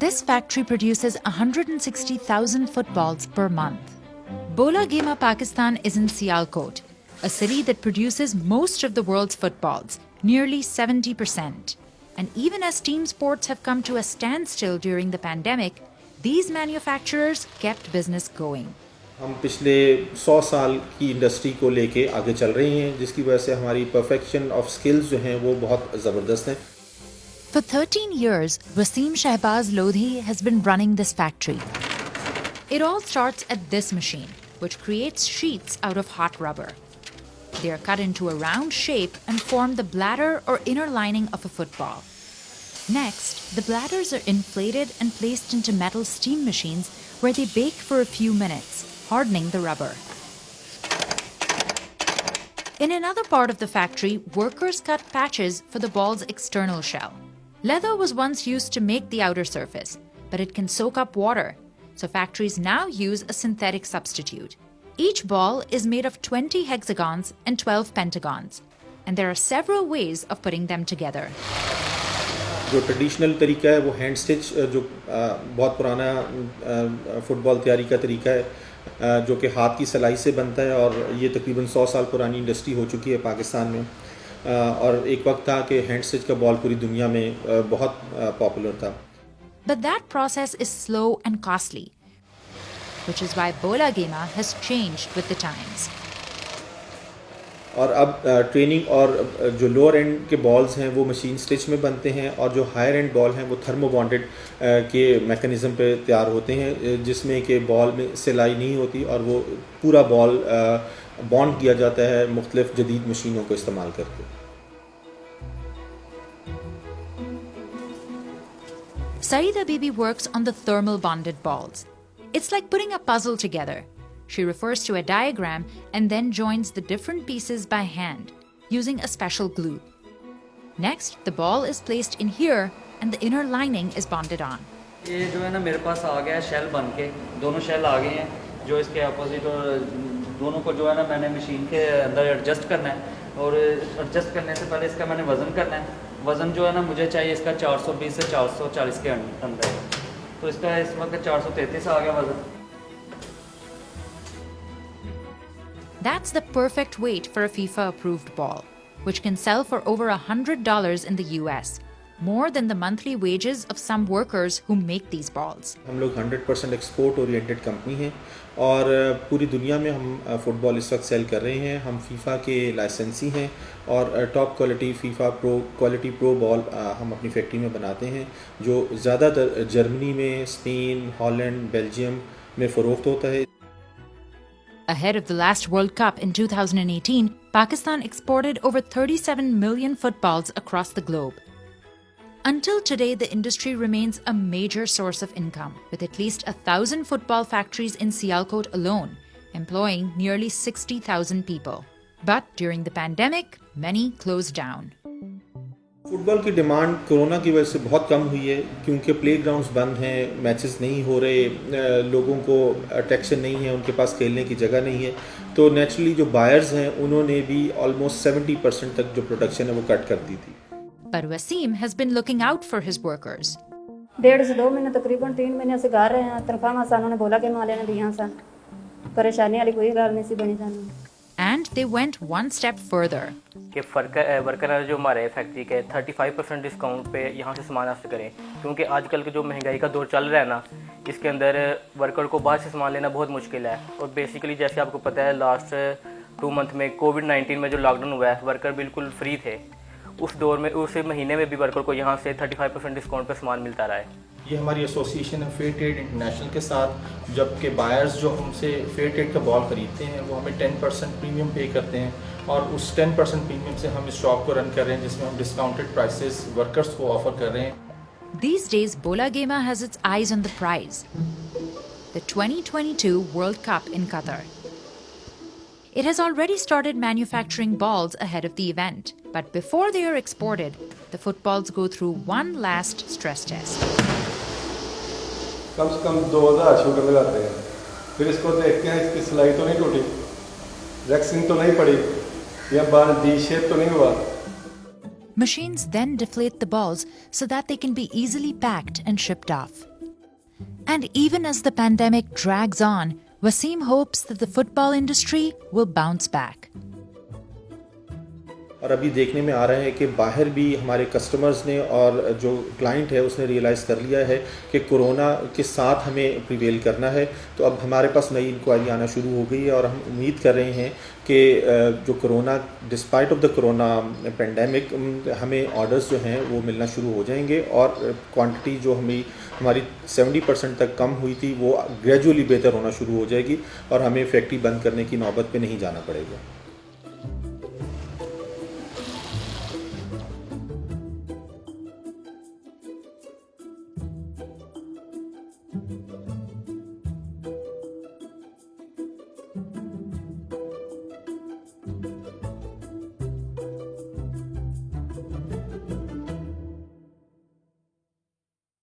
This factory produces 160,000 footballs per month. Bola Gema Pakistan is in Sialkot, a city that produces most of the world's footballs, nearly 70%. And even as team sports have come to a standstill during the pandemic, these manufacturers kept business going. हम पिछले 100 साल की industry को लेके आगे चल रही हैं, जिसकी वजह से हमारी परफेक्शन ऑफ स्किल्स जो हैं वो बहुत ज़बरदस्त हैं. For 13 years, Wasim Shahbaz Lodhi has been running this factory. It all starts at this machine, which creates sheets out of hot rubber. They are cut into a round shape and form the bladder or inner lining of a football. Next, the bladders are inflated and placed into metal steam machines where they bake for a few minutes, hardening the rubber. In another part of the factory, workers cut patches for the ball's external shell. Leather was once used to make the outer surface, but it can soak up water, so factories now use a synthetic substitute. Each ball is made of 20 hexagons and 12 pentagons, and there are several ways of putting them together. जो traditional तरीका है वो hand stitch, जो बहुत पुराना football तैयारी का तरीका है, जो कि हाथ की सिलाई से बनता है, और ये तकरीबन 100 साल पुरानी इंडस्ट्री हो चुकी है पाकिस्तान में. और एक वक्त था कि हैंड स्टिच का बॉल पूरी दुनिया में बहुत पॉपुलर था. But that process is slow and costly, which is why Bola Gema has changed with the times. और अब ट्रेनिंग और जो लोअर एंड के बॉल्स हैं वो मशीन स्टिच में बनते हैं, और जो हायर एंड बॉल हैं वो थर्मो बॉन्डेड के मैकेनिज़्म पे तैयार होते हैं, जिसमें कि बॉल में सिलाई नहीं होती और वो पूरा बॉल बॉन्ड किया जाता है मुख्तलिफ जदीद मशीनों को इस्तेमाल करके. Saida Bibi works on the thermal bonded balls. It's like putting a puzzle together. She refers to a diagram and then joins the different pieces by hand, using a special glue. Next, the ball is placed in here and the inner lining is bonded on. ये जो है ना मेरे पास आ गया shell बन के, दोनों shell आ गए हैं, जो इसके अपोजिट, और दोनों को जो है ना मैंने मशीन के अंदर एडजस्ट करना है, और एडजस्ट करने से पहले इसका मैंने वज़न करना है. वज़न जो है ना मुझे चाहिए इसका 420 से 440 के अंदर, तो इसका इस वक्त 433 आ गया वज़न. That's the perfect weight for a FIFA-approved ball, which can sell for over $100 in the US, more than the monthly wages of some workers who make these balls. हम लोग 100% एक्सपोर्ट ओरिएंटेड कंपनी हैं, और पूरी दुनिया में हम football इस वक्त सेल कर रहे हैं. हम फीफा के लाइसेंसी हैं, और top quality FIFA pro quality pro ball हम अपनी फैक्ट्री में बनाते हैं, जो ज़्यादातर जर्मनी में, स्पेन, हॉलैंड, बेल्जियम में फ़रोख्त होता है. Ahead of the last World Cup in 2018, Pakistan exported over 37 million footballs across the globe. Until today, the industry remains a major source of income, with at least 1,000 football factories in Sialkot alone, employing nearly 60,000 people. But during the pandemic, many closed down. Football की demand corona की वजह से बहुत कम हुई है, क्योंकि playgrounds बंद हैं, मैचेस नहीं हो रहे, लोगों को अट्रैक्शन नहीं है, उनके पास खेलने की जगह नहीं है, तो नेचुरली जो बायर्स हैं उन्होंने भी ऑलमोस्ट 70% तक जो प्रोडक्शन है वो कट कर दी थी. But Wasim has been looking out for his workers. 1.5 से 2 महीने तकरीबन 3 महीने से गा रहे हैं. तनख्वाह सानों ने बोला कि माले ने दिया सन, परेशानी वाली कोई गल नहीं सी बनी जानी. And they went one step further. कि वर्कर जो हमारे फैक्ट्री के 35% डिस्काउंट पे यहाँ से सामान हासिल करें, क्योंकि आजकल के जो महंगाई का दौर चल रहा है ना, इसके अंदर वर्कर को बाहर से सामान लेना बहुत मुश्किल है. और बेसिकली जैसे आपको पता है लास्ट 2 मंथ में कोविड-19 में जो लॉकडाउन हुआ है, वर्कर बिल्कुल फ्री थे. उस दौर में, उस महीने में भी वर्कर को यहाँ से 35% डिस्काउंट पे सामान मिलता रहा है. ये हमारी एसोसिएशन है फेयर ट्रेड इंटरनेशनल के साथ, जबकि बायर्स जो हमसे फेयर ट्रेड का बॉल ख़रीदते हैं वो हमें 10% प्रीमियम पे करते हैं, और उस 10% प्रीमियम से हम इस शॉप को रन कर रहे हैं, जिसमें हम डिस्काउंटेड प्राइसेस वर्कर्स को ऑफर कर रहे हैं. These days, Bola Gema has its eyes on the prize, the 2022 World Cup in Qatar. It has already started manufacturing balls ahead of the event, but before they are exported, the footballs go through one last stress test. कम से कम 2000 sugar लगाते हैं, फिर इसको देखते हैं इसकी सिलाई तो नहीं टूटी, रैक्सिंग तो नहीं पड़ी, या बाल डी शेप तो नहीं हुआ. Machines then deflate the balls so that they can be easily packed and shipped off. And even as the pandemic drags on, Wasim hopes that the football industry will bounce back. और अभी देखने में आ रहा है कि बाहर भी हमारे कस्टमर्स ने और जो क्लाइंट है उसने रियलाइज़ कर लिया है कि कोरोना के साथ हमें प्रिवेल करना है। तो अब हमारे पास नई इंक्वायरी आना शुरू हो गई है और हम उम्मीद कर रहे हैं कि जो corona despite of the corona pandemic हमें ऑर्डर्स जो हैं वो मिलना शुरू हो जाएंगे और क्वांटिटी जो हमारी 70% तक कम हुई थी वो ग्रेजुअली बेहतर होना शुरू हो जाएगी और हमें फैक्ट्री बंद करने की नौबत पे नहीं जाना पड़ेगा।